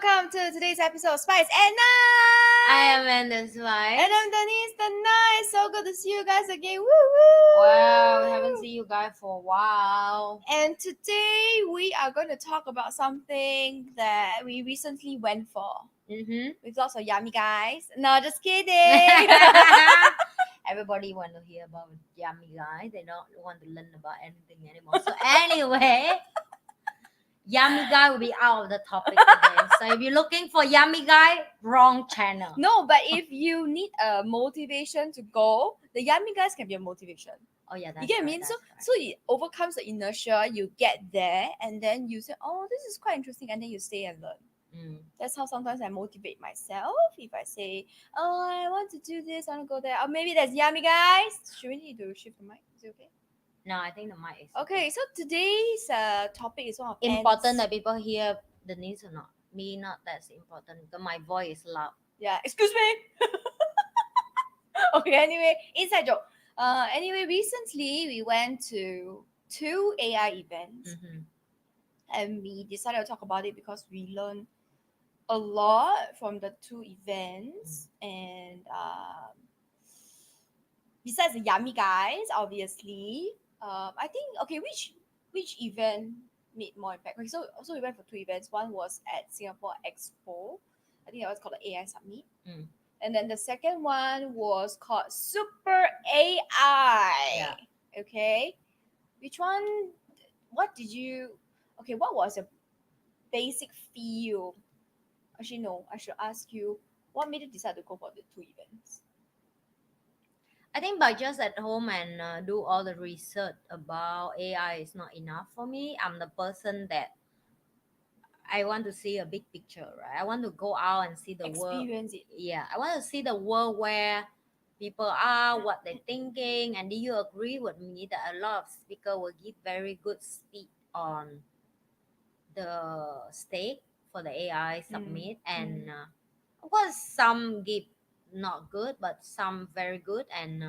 welcome to today's episode of Spice and Nice. I am Amanda Spice. And I'm Denise the Nice. So good to see you guys again. Woo woo! Wow, we haven't seen you guys for a while. And today we are going to talk about something that we recently went for with lots of yummy guys. No, just kidding. Everybody want to hear about yummy guy. They don't want to learn about anything anymore. So anyway, yummy guy will be out of the topic today. So if you're looking for yummy guy, wrong channel. No, but if you need a motivation to go, the yummy guys can be a motivation. Oh yeah, that's you get what I right, mean? So right. so it overcomes the inertia. You get there, and then you say, "Oh, this is quite interesting," and then you stay and learn. That's how sometimes I motivate myself. If I say, "Oh, I want to do this, I want to go there," or maybe there's yummy guys. Should we need to shift the mic? Is it okay? No, I think the mic is okay. So today's topic is one of important that people hear the news or not. Me, not that's important because my voice is loud. Yeah, excuse me. Okay, anyway, inside joke. Anyway, recently we went to 2 AI events, and we decided to talk about it because we learned a lot from the 2 events. And besides the yummy guys, obviously, I think which event made more impact? Okay, so we went for 2 events. One was at Singapore Expo. I think that was called the AI Summit. And then the second one was called Super AI. Yeah. Okay. Which one? What did you? Okay. What was your basic feel? Actually, no. I should ask you. What made you decide to go for the 2 events? I think by just at home and do all the research about AI is not enough for me. I'm the person that I want to see a big picture, right? I want to go out and see the world. Experience it. Yeah, I want to see the world where people are, what they're thinking. And do you agree with me that a lot of speakers will give very good speech on the stage for the AI summit? And of course, some give not good, but some very good. And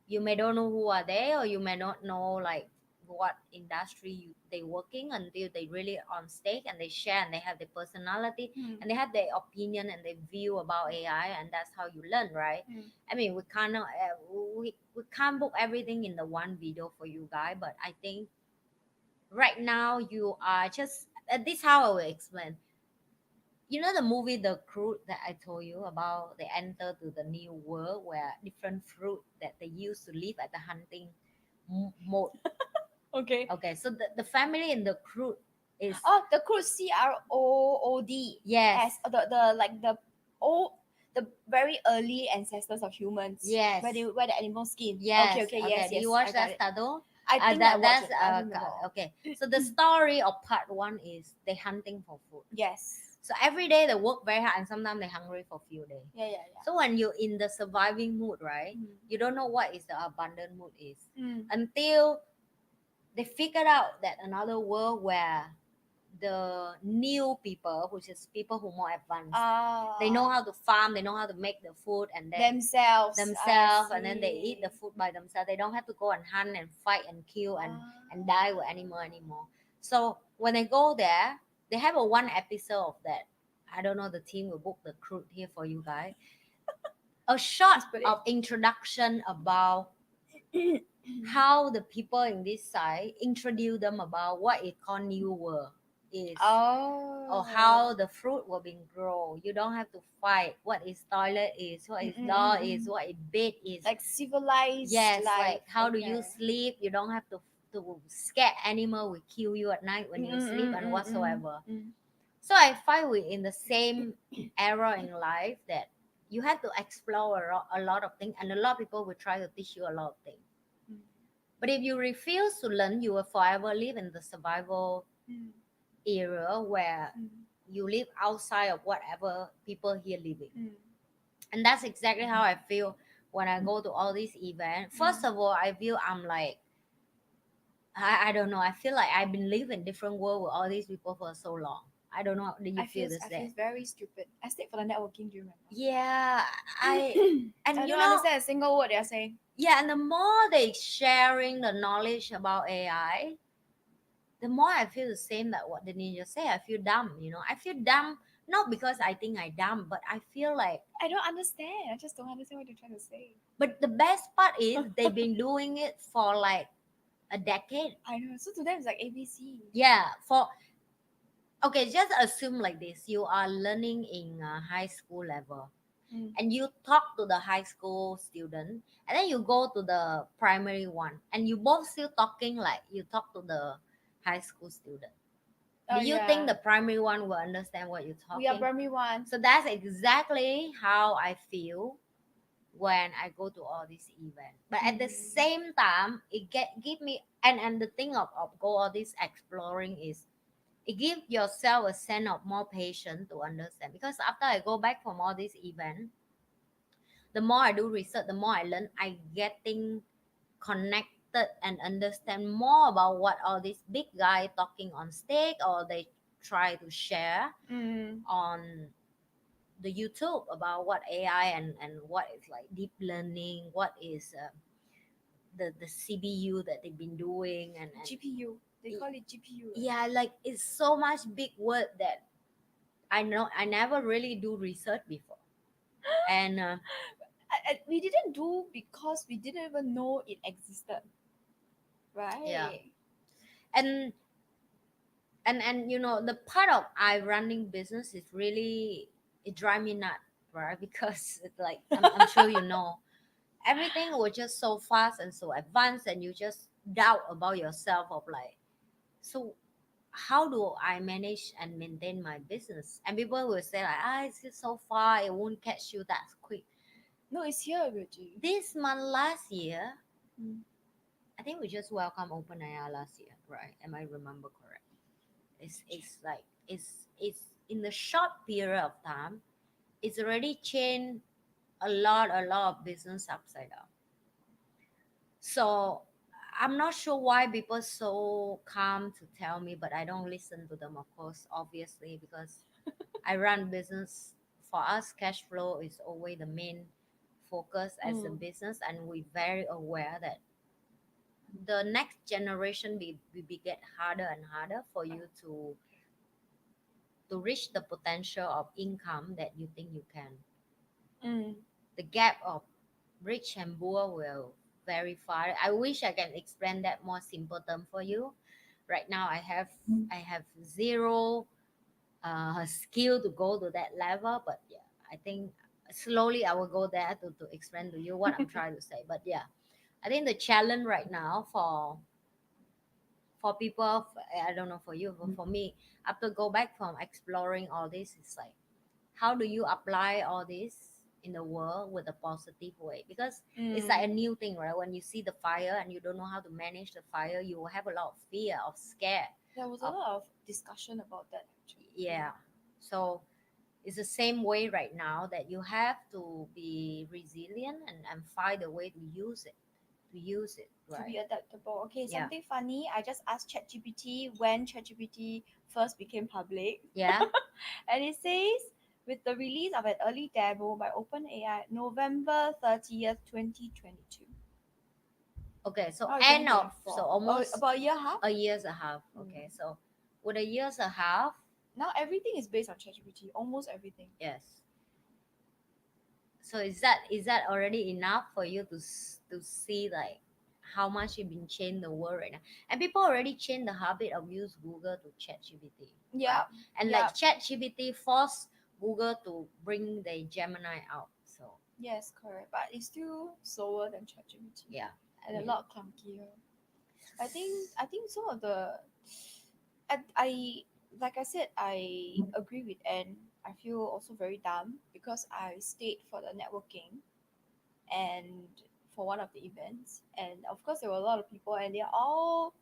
you may don't know who are they, or you may not know like what industry they working until they really on stage and they share and they have their personality and they have their opinion and their view about AI, and that's how you learn, right? I mean, we cannot we can't book everything in the one video for you guys, but I think right now you are just this how I will explain. You know the movie The Crew that I told you about? They enter to the new world where different fruit that they used to live at the hunting mode. Okay. Okay, so the family in the Crew is the Crood, CROOD. yes, the old, the very early ancestors of humans. Yes. Where they wear the animal skin. yes. Okay. Yes. Do you watch that cartoon? I think I watched it. I don't know. Okay. So the story of part 1 is they hunting for food. Yes. So every day they work very hard and sometimes they're hungry for a few days. Yeah. So when you're in the surviving mood, right, you don't know what is the abundant mood is until they figured out that another world where the new people, which is people who more advanced, they know how to farm, they know how to make the food, and then themselves, and then they eat the food by themselves. They don't have to go and hunt and fight and kill and die with animal anymore. So when they go there, they have a one episode of that. I don't know, the team will book the Crew here for you guys. A short of introduction about how the people in this side introduce them about what is called new world is. Or how the fruit will be grown. You don't have to fight what is toilet is, what is door is, what is bed is. Like civilized. Yes, life. like how do you sleep? You don't have to scare animal will kill you at night when you sleep and whatsoever. So I find we in the same era in life that you have to explore a lot of things, and a lot of people will try to teach you a lot of things. But if you refuse to learn, you will forever live in the survival era where you live outside of whatever people here living. And that's exactly how I feel when I go to all these events. First of all, I feel I'm like, I don't know, I feel like I've been living in different world with all these people for so long. I don't know, do you feel this day? I feel very stupid. I stayed for the networking, do you remember? Yeah, I don't understand a single word they're saying. Yeah, and the more they sharing the knowledge about AI, the more I feel the same that what the ninja say. I feel dumb, I feel dumb not because I think I dumb, but I feel like. I don't understand. I just don't understand what you're trying to say. But the best part is they've been doing it for like a decade. I know. So to them it's like ABC. Yeah, for okay, just assume like this: you are learning in a high school level, Mm. and you talk to the high school student, and then you go to the primary one, and you both still talking like you talk to the high school student. Oh Do you think yeah. the primary one will understand what you're We are talking? primary one. So that's exactly how I feel when I go to all these events. But at the Mm. same time, it give me and the thing of go all this exploring is it gives yourself a sense of more patience to understand. Because after I go back from all these events, the more I do research, the more I learn, I getting connected and understand more about what all these big guy talking on stage or they try to share Mm. on the YouTube about what AI and what is like deep learning, what is the CBU that they've been doing and GPU. They call it GPU. Right? yeah, like it's so much big word that I know I never really do research before, and We didn't do because we didn't even know it existed. yeah, Right. and and you know the part of I running business is really it drive me nuts, right? Because it's like I'm sure you know everything was just so fast and so advanced, and you just doubt about yourself of like so how do I manage and maintain my business? And people will say like, it's just so far, it won't catch you that quick. No, it's here, Reggie. This month last year, Mm. I think we just welcome OpenAI last year, right? Am I remember correct? It's like it's in the short period of time, it's already changed a lot of business upside down. So I'm not sure why people so calm to tell me, but I don't listen to them, of course, obviously, because I run business. For us, cash flow is always the main focus as a Mm. business, and we're very aware that the next generation will be get harder and harder for you to reach the potential of income that you think you can. Mm. The gap of rich and poor will very far. I wish I can explain that more simple term for you. Right now, I have zero skill to go to that level, but yeah, I think slowly I will go there to explain to you what I'm trying to say. But yeah, I think the challenge right now for people, I don't know for you, but for me, after go back from exploring all this, it's like how do you apply all this in the world with a positive way? Because it's like Mm. a new thing, right? When you see the fire and you don't know how to manage the fire, you will have a lot of fear, of scare, There was a of lot of discussion about that actually. yeah. So it's the same way right now that you have to be resilient and find a way to use it, To be right? adaptable. Okay, Yeah. something funny. I just asked ChatGPT when ChatGPT first became public, Yeah. and it says with the release of an early demo by OpenAI, November 30th, 2022. Okay. So Now it's end of 2024. so Oh, almost about a year half. a years and a half. Mm. Okay. So with a years and a half, Now everything is based on ChatGPT. Almost everything. yes. So is that already enough for you to see like how much it been changed the world right now? And people already changed the habit of use Google to ChatGPT, right? Yeah, And yeah, like ChatGPT forced Google to bring the Gemini out. So yes, correct. But it's still slower than ChatGPT yeah, I and a mean, lot clunkier. I think some of the I like I said I agree with Anne. I feel also very dumb because I stayed for the networking and for one of the events, and of course there were a lot of people, and they are all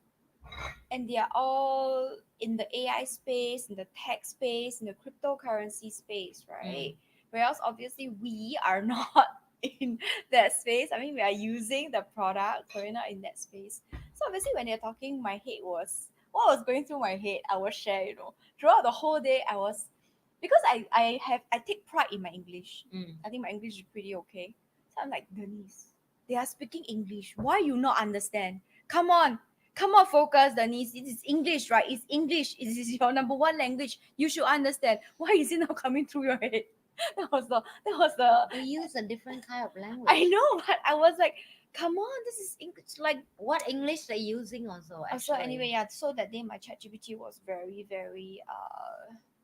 in the AI space, in the tech space, in the cryptocurrency space, mm, right? Whereas obviously we are not in that space. I mean, we are using the product, but we're not in that space. So obviously, when they're talking, my head was what was going through my head. I will share, throughout the whole day. I was because I take pride in my English. mm, I think my English is pretty okay. So I'm like, Denise, they are speaking English. Why you not understand? Come on, Come on, focus, Denise. It is English, right? It's English. It is your number one language. You should understand. Why is it not coming through your head? That was the We use a different kind of language. I know, but I was like, come on, this is English. Like, What English they using also so actually? anyway, yeah. So that day, my ChatGPT was very, very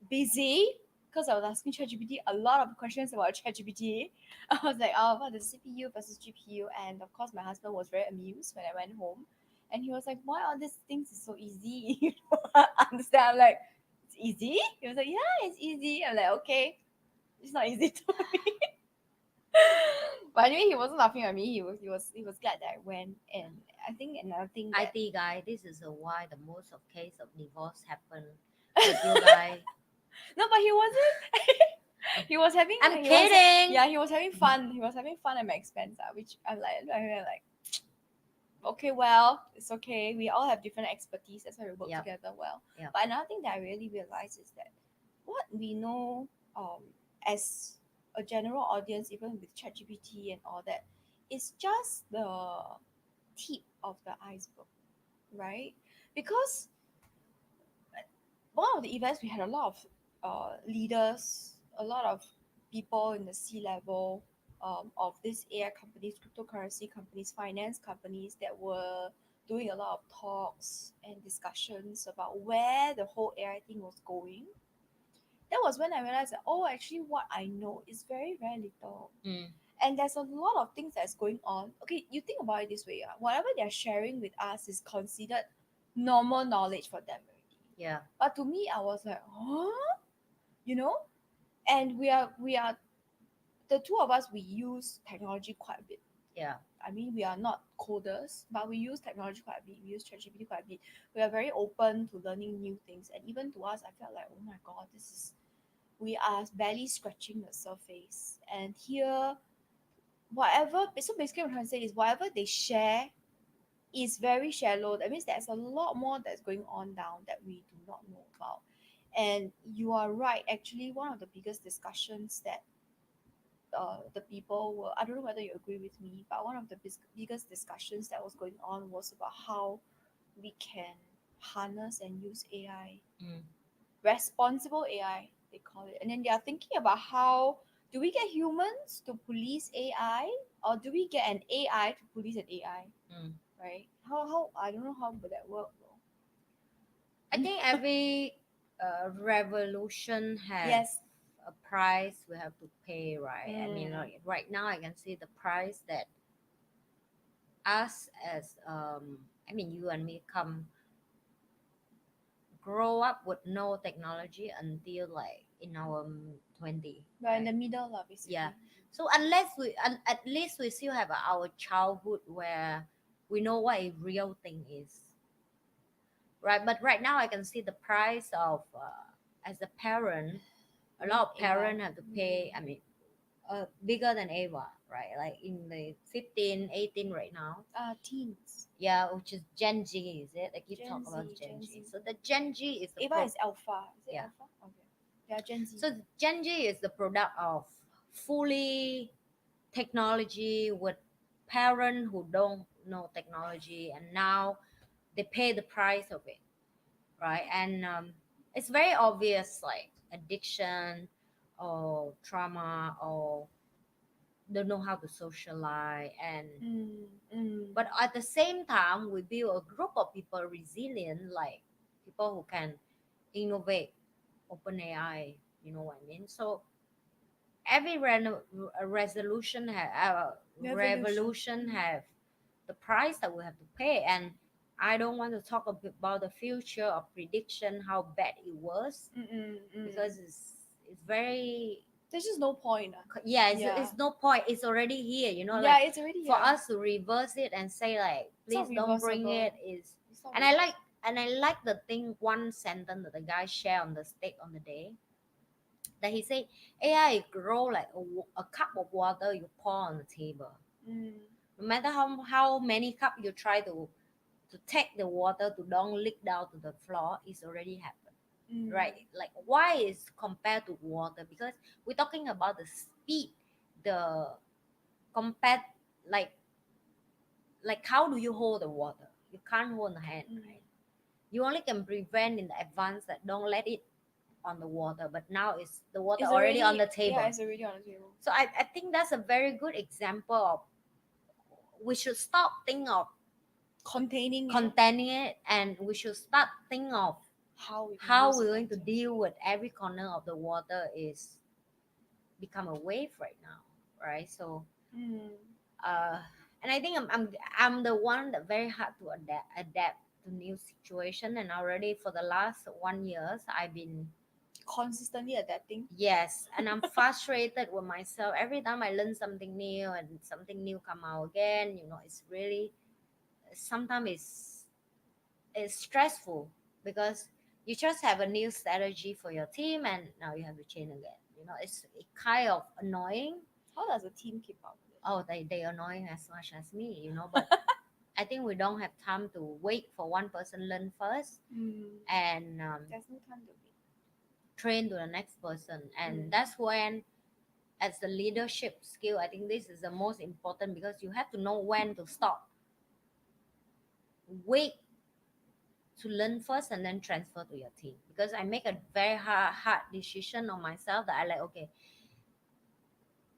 busy because I was asking ChatGPT a lot of questions about ChatGPT. I was like, oh, what is CPU versus GPU? And of course, my husband was very amused when I went home, and he was like, why all these things is so easy? You know, I understand. I'm like, it's easy. He was like, yeah, it's easy. I'm like, okay, it's not easy to me. But anyway, he wasn't laughing at me. He was glad that I went. And I think another thing that IT guy, this is why the most of case of divorce happen with you guys. no, but he wasn't. He was having. I'm he was, kidding. yeah, he was having fun. He was having fun at my expense. Which I'm like, okay, well, it's okay. We all have different expertise. That's why we work Yep. together well. Yep. But another thing that I really realized is that what we know as a general audience, even with ChatGPT and all that, is just the tip of the iceberg, right? Because one of the events we had a lot of leaders, a lot of people in the C level of these AI companies, cryptocurrency companies, finance companies that were doing a lot of talks and discussions about where the whole AI thing was going. That was when I realized that, oh, actually, what I know is very, very little. Mm. And there's a lot of things that's going on. Okay, you think about it this way, whatever they're sharing with us is considered normal knowledge for them already. Yeah. But to me, I was like, huh? You know? And we are the two of us, we use technology quite a bit. Yeah. I mean, we are not coders, but we use technology quite a bit. We use ChatGPT quite a bit. We are very open to learning new things. And even to us, I felt like, oh my god, we are barely scratching the surface. And here, so basically what I'm trying to say is whatever they share is very shallow. That means there's a lot more that's going on down that we do not know about. And you are right, actually, one of the biggest discussions that the people were, I don't know whether you agree with me, but one of the biggest discussions that was going on was about how we can harness and use AI, Mm. responsible AI, they call it. And then they are thinking about how do we get humans to police AI, or do we get an AI to police an AI, Mm. right? How I don't know how would that work though. I think every revolution have Yes. a price we have to pay, right? I mean, Mm. like, right now I can see the price that us as I mean you and me come grow up with no technology until like in our 20, Right in the right? middle lah, basically. Yeah. So unless at least we still have our childhood where we know what a real thing is, right? But right now I can see the price of as a parent, a lot of AI. parents have to pay. I mean, bigger than Ava, right? Like in the 15, 18 right now. Teens. Yeah, which is Gen Z, is it? I keep Gen talking about Z, Gen Gen G. Z. So the Gen G is the Ava is alpha. Is it yeah. alpha? Okay. Yeah, Gen Z. So Gen G is the product of fully technology with parents who don't know technology, and now they pay the price of it, right? And it's very obvious, like addiction or trauma or don't know how to socialize and but at the same time we build a group of people resilient, like people who can innovate, open AI, you know what I mean? So every resolution revolution have the price that we have to pay. And I don't want to talk a bit about the future or prediction how bad it was because it's very There's just no point. yeah, Yeah. it's no point, it's already here, you know, Yeah, like it's already for here. us to reverse it and say like It's not please don't bring reversible. it is. It's not And I like the thing, one sentence that the guy shared on the stage on the day, that he said AI grow like a cup of water you pour on the table. No matter how many cup you try to take the water to don't leak down to the floor, it's already happened, right? Like why is compared to water? Because we're talking about the speed, the compared like how do you hold the water, You can't hold the hand, Mm. right? You only can prevent in the advance that don't let it on the water, but now it's the water It's already on already, the yeah, table. it's already on the table. So I think that's a very good example of we should stop think of Containing it, containing it, and we should start think of how we can how use we're it going to better. deal with every corner of the water is become a wave right now, right? So Mm. uh and I think I'm the one that very hard to adapt to new situation, and already for the last 1 years I've been, Consistently adapting. yes, and I'm frustrated with myself every time I learn something new and something new come out again. It's really sometimes it's stressful because you just have a new strategy for your team and now you have to change again. It's kind of annoying. How does a team keep up with it? Oh, they annoying as much as me, but I think we don't have time to wait for one person learn first Mm. and There's no time to wait. train to the next person, and Mm. that's when, as the leadership skill, I think this is the most important because you have to know when to stop, wait to learn first, and then transfer to your team. Because I make a very hard decision on myself that I like, okay,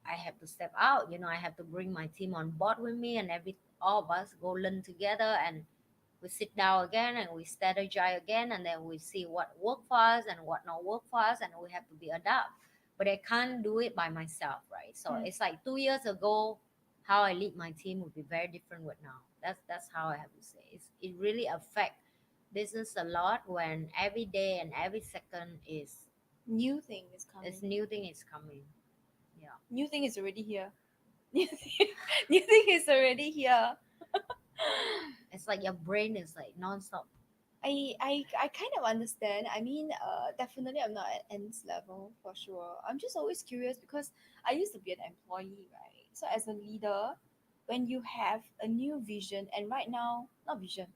I have to step out. I have to bring my team on board with me, and all of us go learn together, and we sit down again and we strategize again, and then we see what work for us and what not work for us, and we have to be adapt. But I can't do it by myself, right? So Mm. it's like 2 years ago, how I lead my team would be very different with now. That's how I have to say. It really affect business a lot when every day and every second New thing is coming. is new thing is coming. Yeah. New thing is already here. New thing, new thing is already here. It's like your brain is like non-stop. I kind of understand. I mean, definitely I'm not at N's level for sure. I'm just always curious because I used to be an employee, right? So as a leader, when you have a new vision, and right now, not vision,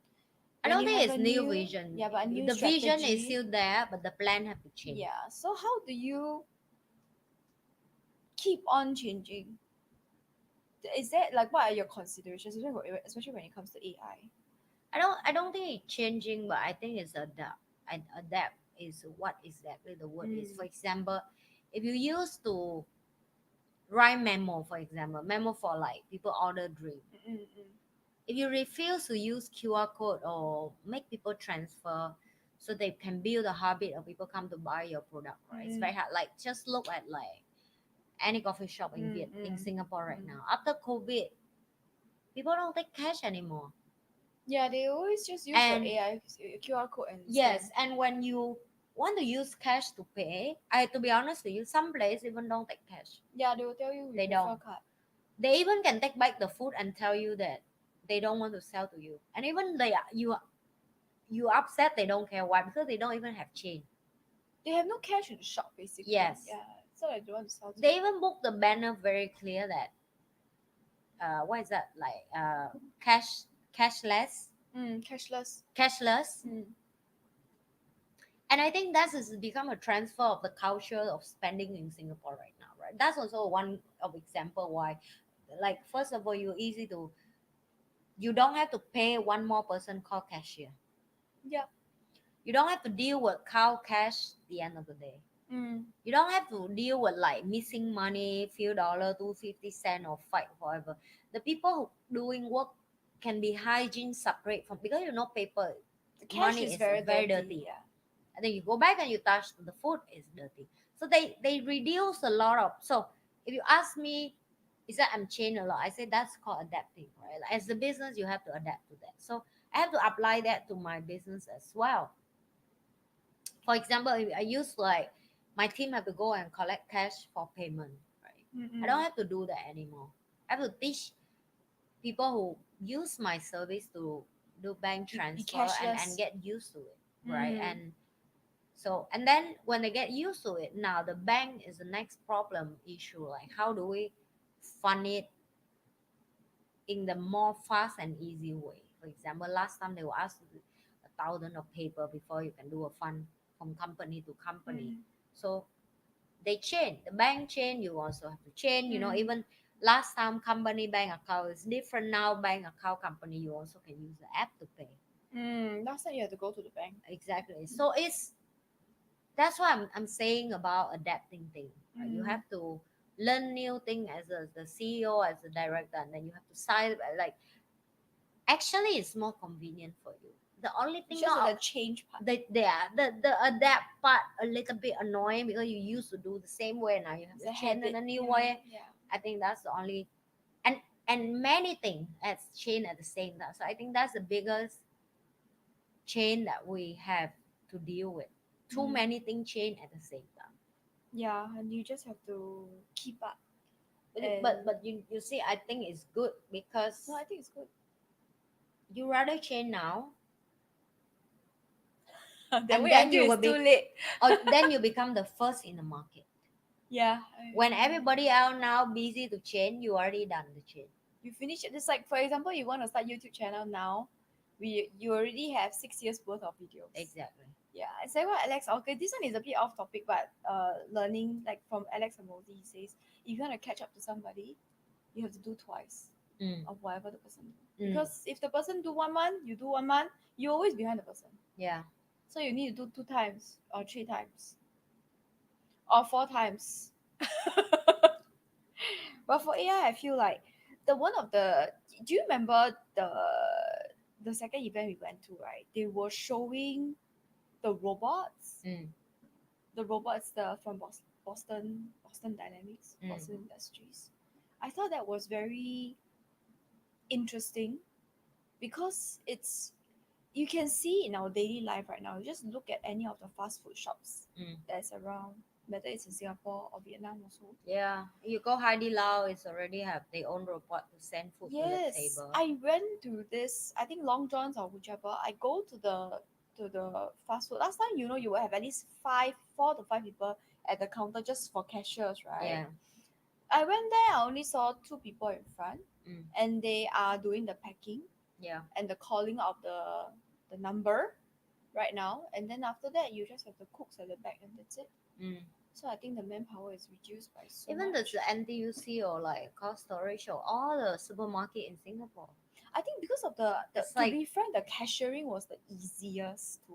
I when don't you think have it's a new new, vision. yeah, but a new The vision is strategy, still there, but the plan have to change. yeah. So how do you keep on changing? Is that like what are your considerations, especially when it comes to AI? I don't think it's changing, but I think it's adapt. And adapt is what exactly the word is. For Mm. example, if you used to write memo, for example, memo for like people order drink. Mm, mm, If you refuse to use QR code or make people transfer so they can build a habit of people come to buy your product, right? It's mm, very hard. Like just look at like any coffee shop in mm, In mm, Singapore right mm. now. After COVID, people don't take cash anymore. Yeah, they always just use the And AI QR code and yes, scan. and when you want to use cash to pay, I to be honest with you, some place even don't take cash. Yeah, they will tell you we They prefer don't. card. They even can take back the food and tell you that they don't want to sell to you. And even you upset, they don't care why because they don't even have change. They have no cash in the shop basically. Yes, Yeah, so they don't want to sell to they you. even book the banner very clear that what is that like cashless Cashless. cashless. Mm. And I think that has become a transfer of the culture of spending in Singapore right now, right? That's also one of example why, like first of all, you don't have to pay one more person called cashier. Yeah. You don't have to deal with cow cash at the end of the day. Mm. You don't have to deal with like missing money, few dollar, 250 cent, or fight forever. The people who doing work can be hygiene separate from because paper The cash money is is very very dirty. dirty. Yeah. And then you go back and you touch the food is dirty. So they reduce a lot of. So if you ask me, is that I'm changing a lot? I say that's called adapting, right? Like, as the business, you have to adapt to that. So I have to apply that to my business as well. For example, if I use like my team have to go and collect cash for payment, right? I don't Mm-mm. have to do that anymore. I have to teach people who use my service to do bank Be transfer and cashless. get used to it, right? Mm. And then when they get used to it, now the bank is the next problem issue. Like how do we fund it in the more fast and easy way? For example, last time they were asked to do 1,000 of paper before you can do a fund from company to company. Mm. So they change the bank change. You also have to change. Mm. Even Last time company bank account is different. Now bank account company you also can use the app to pay. Last time you had to go to the bank. Exactly. So that's why I'm saying about adapting thing. Right? You have to learn new thing as the CEO, as a director, and then you have to sign like actually it's more convenient for you. The only It's thing just not the change part. the adapt part a little bit annoying because you used to do the same way, now you have It's to a change in habit. a new Yeah, way. yeah. I think that's the only and many things has changed at the same time. So I think that's the biggest change that we have to deal with. Too many things change at the same time. Yeah, and you just have to keep up. But you see, I think it's good because No, I think it's good. you rather change now, Then and wait then until you it's will too be, late. or then you become the first in the market. Yeah. When everybody else now busy to change, you already done the change. You finish it. Just like for example, you want to start YouTube channel now, you already have 6 years worth of videos. Exactly. Yeah, I say what Alex. Okay, this one is a bit off topic, but learning like from Alex and Mosey, he says if you want to catch up to somebody, you have to do twice Mm. of whatever the person do. Mm. Because if the person do 1 month, you do 1 month, you're always behind the person. Yeah. So you need to do 2 times or 3 times or 4 times. But for AI, I feel like the one of the. Do you remember the second event we went to? Right, they were showing the robots. Mm. The robots from Boston Dynamics, Mm. Boston Industries. I thought that was very interesting because it's you can see in our daily life right now. You just look at any of the fast food shops Mm. that's around, whether it's in Singapore or Vietnam also. Yeah. You go Lao, it's already have their own robot to send food to the Yes, table. I went to this. I think Long John's or whichever. I go to the fast food. Last time, you will have at least 4 to 5 people at the counter just for cashiers, right? Yeah. I went there. I only saw 2 people in front, Mm. and they are doing the packing Yeah. and the calling of the number right now. And then after that, you just have the cooks at the back, and that's it. Mm. So I think the manpower is reduced by so Even much. the NTUC or like cold storage or all the supermarket in Singapore. I think because of the It's to like be frank, the cashiering was the easiest to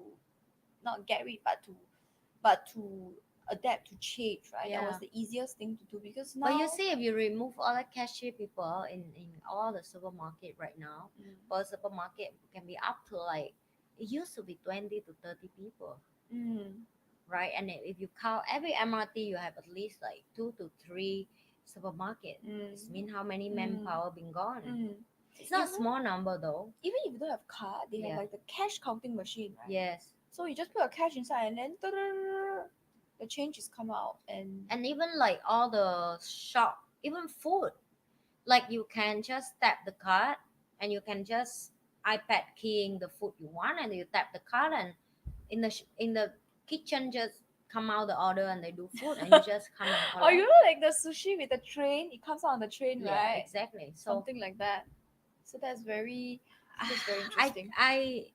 not get rid, but to adapt to change, right? That was yeah. the easiest thing to do because now. But you see, if you remove all the cashier people in all the supermarket right now, per supermarket can be up to like it used to be 20 to 30 people, Mm, right? And if you count every MRT, you have at least like 2 to 3 supermarket. mm, It means how many mm, manpower been gone. mm. It's not a Even small number though. even if you don't have card, they have Yeah. like the cash counting machine, right? Yes. So you just put a cash inside, and then the change is come out, and And even like all the shop, even food, like you can just tap the card and you can just iPad keying the food you want, and you tap the card, and in the kitchen just come out the order and they do food and you just come and or collect. you know like the sushi with the train, it comes out on the train, Yeah, right? exactly. So Something like that. So that's very I interesting. I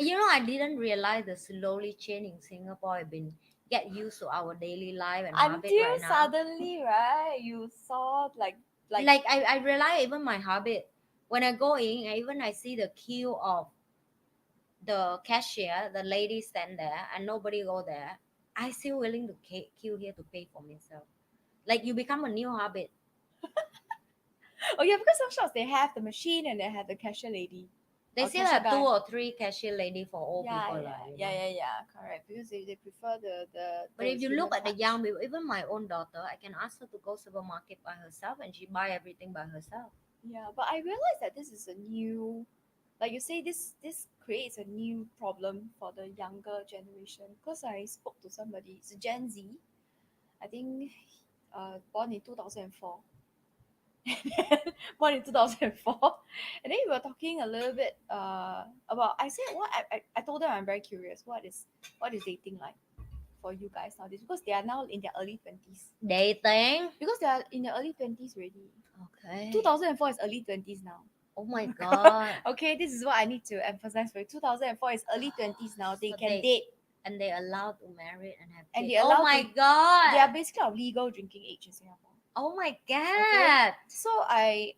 I didn't realize the slowly change in Singapore have been get used to our daily life and habit Until right now. suddenly, right, you saw like Like I realize even my habit when I go in, even I see the queue of the cashier, the lady stand there and nobody go there. I still willing to queue here to pay for myself. Like you become a new habit. oh yeah, because some shops they have the machine and they have the cashier lady They or still cashier have two guy. or three cashier lady for old Yeah, people, yeah, like. yeah, yeah, yeah. Correct. Because they prefer But the if you look human at the touch. young people, even my own daughter, I can ask her to go supermarket by herself and she buy everything by herself. Yeah, but I realized that this is a new, like you say, this creates a new problem for the younger generation. Because I spoke to somebody, it's a Gen Z, I think, born in 2004. Born in 2004. And then we were talking a little bit about. I said what I told them I'm very curious. What is dating like for you guys nowadays? Because they are now in their early 20s. Dating? Because they are in their early 20s already. Okay. 2004 is early 20s now. Oh my god. Okay, this is what I need to emphasize for you. 2004 is early 20s now. They So can date and they allowed to marry and have and kids. they're Oh allowed my to. They are god. basically of legal drinking age in Singapore. Oh my Okay. god. So I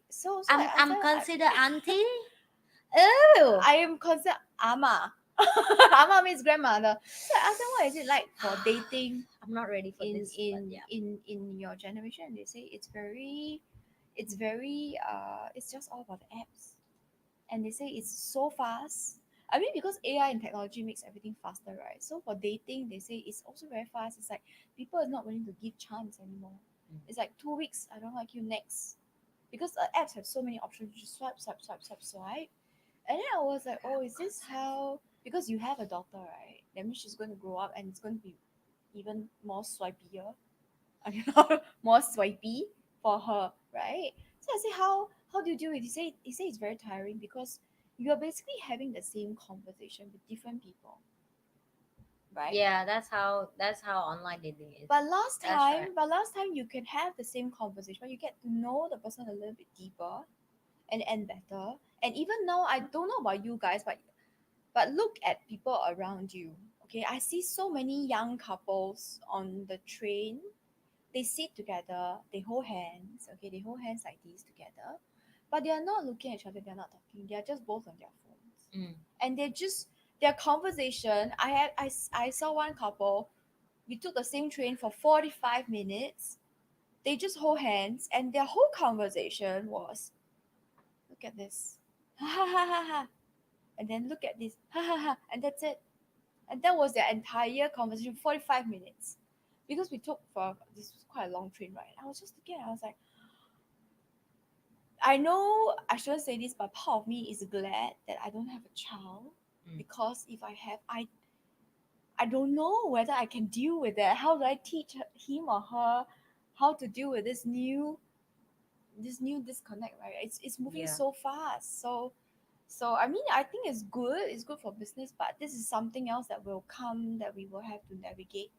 I'm asked them, considered auntie. Oh. I am considered ama. Ama means grandmother. So I asked them what is it like for dating I'm not ready for in this, but yeah. in your generation. They say it's just all about the apps. And they say it's so fast. I mean, because AI and technology makes everything faster, right? So for dating, they say it's also very fast. It's like people are not willing to give chance anymore. Mm. It's like 2 weeks, I don't like you next. Because apps have so many options. You just swipe. And then I was like, oh, is this how? Because you have a daughter, right? That means she's going to grow up and it's going to be even more swipier. I mean, more swipey for her, right? So I say, how do you deal with it? He say it's very tiring because you're basically having the same conversation with different people, right? Yeah, that's how online dating is. But last That's right. time, but last time you can have the same conversation, but you get to know the person a little bit deeper and better. And even now, I don't know about you guys, but look at people around you. Okay, I see so many young couples on the train. They sit together, they hold hands. Okay, they hold hands like this together, but they are not looking at each other. They're not talking. They are just both on their phones, Mm. and they're just their conversation. I saw one couple. We took the same train for 45 minutes. They just hold hands, and their whole conversation was, "Look at this, ha ha ha ha ha," and then look at this, ha ha ha, and that's it. And that was their entire conversation, 45 minutes. Because we took for this was quite a long train ride. I was just thinking, I was like, I know I shouldn't say this, but part of me is glad that I don't have a child. Mm. Because if I have, I don't know whether I can deal with that. How do I teach him or her how to deal with this new disconnect, right? It's moving Yeah. so fast. So I mean, I think it's good. It's good for business, but this is something else that will come that we will have to navigate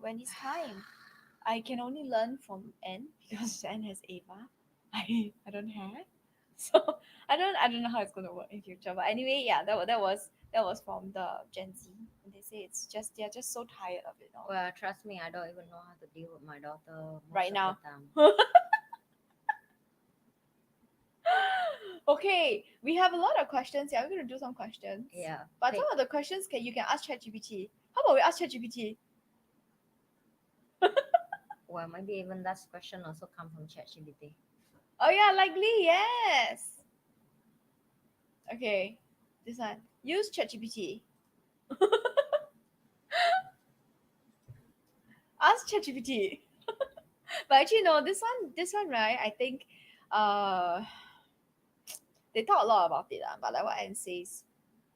when it's time. I can only learn from N because N has Ava. I don't have. So I don't know how it's gonna work in future. But anyway, yeah, that was from the Gen Z. And they say it's just they're just so tired of it all Well, trust me, I don't even know how to deal with my daughter most right of now. the time. Okay, we have a lot of questions. Yeah, we're gonna do some questions. Yeah. But Pick. some of the questions you can ask ChatGPT. How about we ask ChatGPT? Well, maybe even that question also come from ChatGPT. Oh yeah, likely, yes. Okay. This one. Use ChatGPT. Ask ChatGPT. But actually no, this one right, I think uh they talk a lot about it, but like what Anne says,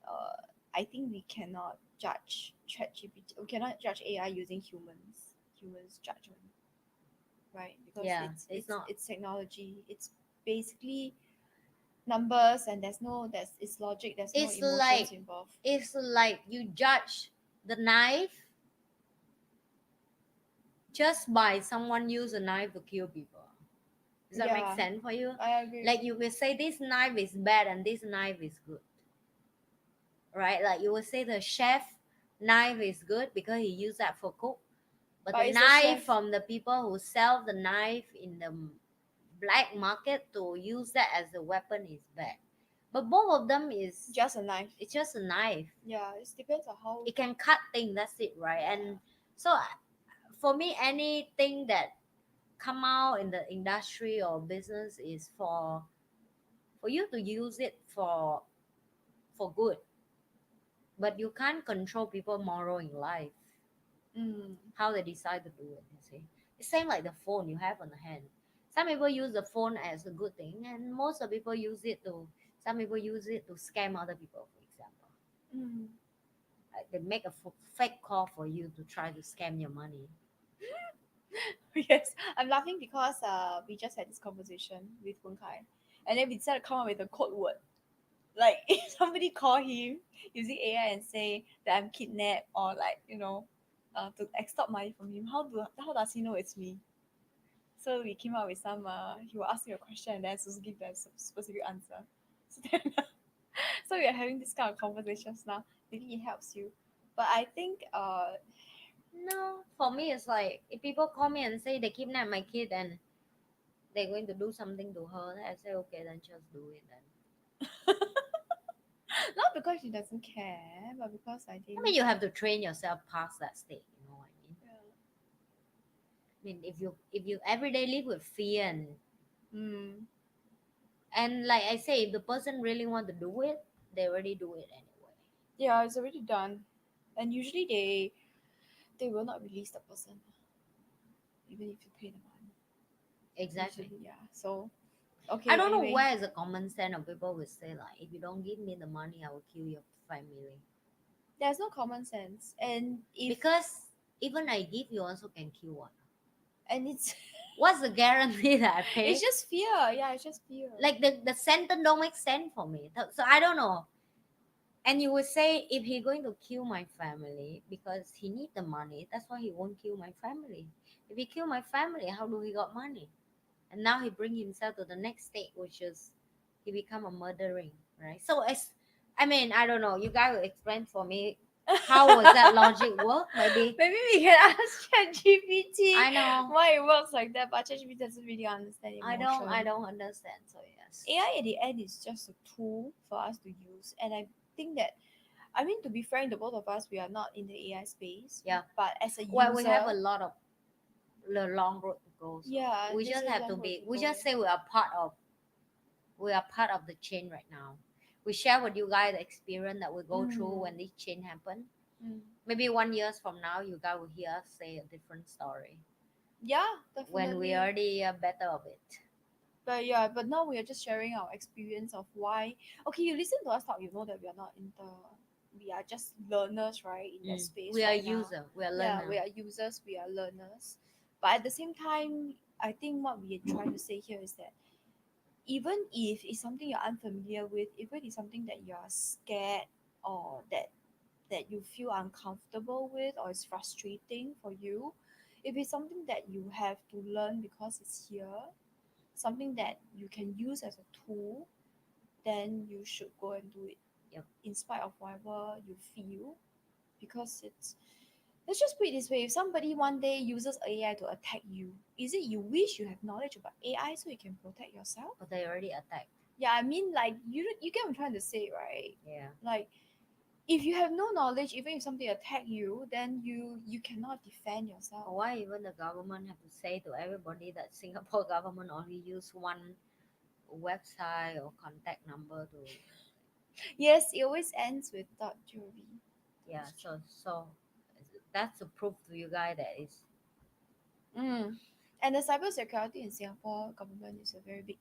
uh I think we cannot judge ChatGPT. We cannot judge AI using humans judgment, right? Because Yeah, it's it's it's not. it's technology. It's basically numbers and there's it's logic, there's no It's emotions like involved. it's like you judge the knife just by someone use a knife to kill people. Does that make Yeah, sense for you? I agree with Like you. you will say this knife is bad and this knife is good, right? Like you will say the chef knife is good because he used that for cook, but the But it's a knife chef. from the people who sell the knife in the black market to use that as a weapon is bad. But both of them is Just a knife. it's just a knife. Yeah, it depends on how. It can cut things. That's it, right? And so for me, anything that come out in the industry or business is for you to use it for good, but you can't control people moral in life, Mm. how they decide to do it, you see. It's same like the phone you have on the hand. Some people use the phone as a good thing and most of people use it to some people use it to scam other people, for example. Mm. Like they make a fake call for you to try to scam your money. Yes, I'm laughing because we just had this conversation with Wen Kai, and then we decided to come up with a code word. Like if somebody call him using AI and say that I'm kidnapped or like to extort money from him, how does he know it's me? So we came up with some. He will ask me a question and then supposed to give them some specific answer. So then, so we are having this kind of conversations now. Maybe it helps you, but I think No, for me it's like if people call me and say they kidnapped my kid and they're going to do something to her, then I say okay, then just do it then. Not because she doesn't care, but because I think. I mean, you have to train yourself past that state. You know what I mean? Yeah. I mean, if you every day live with fear and like I say, if the person really want to do it, they already do it anyway. Yeah, it's already done, and usually they will not release the person, even if you pay the money. Exactly. Usually, yeah. So, okay. I don't know Anyway, where is the common sense of people will say like, if you don't give me the money, I will kill your family. there's no common sense, and if Because even I give, you also can kill one. and it's What's the guarantee that I pay? it's just fear. Yeah, it's just fear. Like the sentence don't make sense for me. So I don't know. And you would say if he going to kill my family because he need the money, that's why he won't kill my family. If he kill my family, how do he got money? And now he bring himself to the next state, which is he become a murdering, right? So it's, I mean, I don't know. You guys will explain for me how was that logic work? Maybe maybe we can ask ChatGPT I know. why it works like that, but ChatGPT doesn't really understand emotion. I don't understand. So yes. AI at the end is just a tool for us to use, and I think that, I mean, to be frank, the both of us, we are not in the AI space. Yeah. But as a user, Well, we have a lot of long road to go. So yeah, we this just is have long to road be. to We go. just say we are part of the chain right now. We share with you guys the experience that we go through when this chain happened. Maybe 1 year from now, you guys will hear us say a different story Yeah, definitely. when we already are better of it. But yeah, but now we are just sharing our experience of why. Okay, you listen to us talk, you know that we are not in the. We are just learners, right? In that space. We are right now. user. We are Yeah, learner. we are users. We are learners. But at the same time, I think what we are trying to say here is that even if it's something you're unfamiliar with, even if it's something that you're scared or that you feel uncomfortable with or it's frustrating for you, if it's something that you have to learn because it's here, something that you can use as a tool, then you should go and do it. Yep. In spite of whatever you feel, because it's, let's just put it this way: if somebody one day uses AI to attack you, is it you wish you have knowledge about AI so you can protect yourself? But they already attacked. Yeah, I mean, like, you get what I'm trying to say, right? Yeah. Like, if you have no knowledge, even if somebody attack you, then you cannot defend yourself. Why even the government have to say to everybody that Singapore government only use one website or contact number to? Yes, it always ends with .gov. Yeah. So that's to prove to you guys that it's And the cybersecurity in Singapore government is a very big.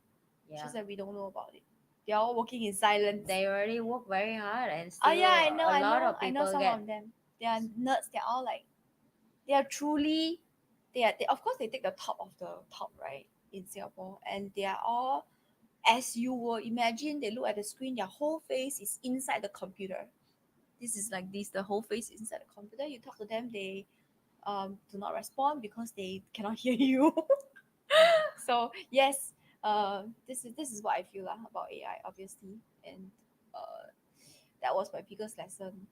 yeah. Just that we don't know about it. They're all working in silence. They already work very hard and still Oh yeah, I know. a lot I know. of I people know some get of them. They are nerds. They're all like, they are truly, they of course they take the top of the top, right, in Singapore, and they are all, as you will imagine, they look at the screen, their whole face is inside the computer. This is like this, the whole face is inside the computer. You talk to them, they do not respond because they cannot hear you. So yes, this is what I feel about AI, obviously, and that was my biggest lesson.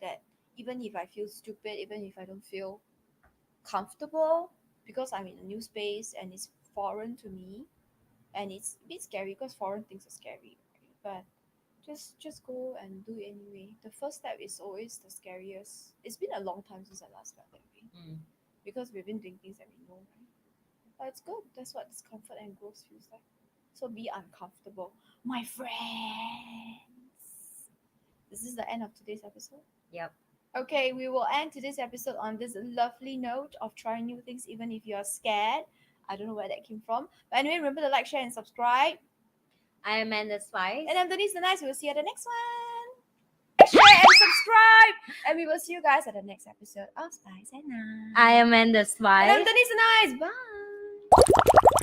That even if I feel stupid, even if I don't feel comfortable, because I'm in a new space and it's foreign to me, and it's a bit scary because foreign things are scary, right? But just go and do it anyway. The first step is always the scariest. It's been a long time since I last felt that way, because we've been doing things that we know, right? But it's good. That's what discomfort and growth feels like. So be uncomfortable, my friends. This is the end of today's episode. Yep. Okay, we will end today's episode on this lovely note of trying new things even if you're scared. I don't know where that came from. But anyway, remember to like, share, and subscribe. I am Amanda Spice. And I'm Denise the Nice. We will see you at the next one. Share and subscribe. And we will see you guys at the next episode of Spice and Nice. I am Amanda Spice. And I'm Denise the Nice. Bye.